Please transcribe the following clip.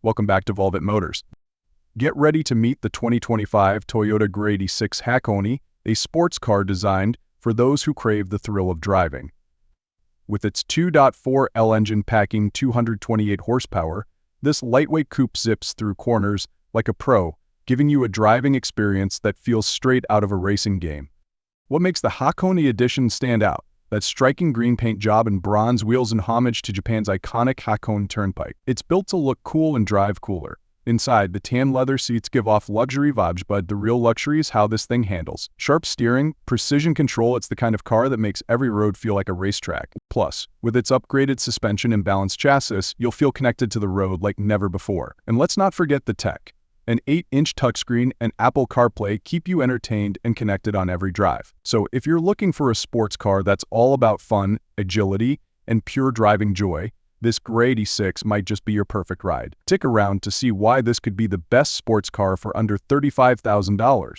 Welcome back to Volvit Motors. Get ready to meet the 2025 Toyota GR86 Hakone, a sports car designed for those who crave the thrill of driving. With its 2.4L engine packing 228 horsepower, this lightweight coupe zips through corners like a pro, giving you a driving experience that feels straight out of a racing game. What makes the Hakone edition stand out? That striking green paint job and bronze wheels in homage to Japan's iconic Hakone Turnpike. It's built to look cool and drive cooler. Inside, the tan leather seats give off luxury vibes, but the real luxury is how this thing handles. Sharp steering, precision control, it's the kind of car that makes every road feel like a racetrack. Plus, with its upgraded suspension and balanced chassis, you'll feel connected to the road like never before. And let's not forget the tech. An 8-inch touchscreen and Apple CarPlay keep you entertained and connected on every drive. So if you're looking for a sports car that's all about fun, agility, and pure driving joy, this GR86 might just be your perfect ride. Stick around to see why this could be the best sports car for under $35,000.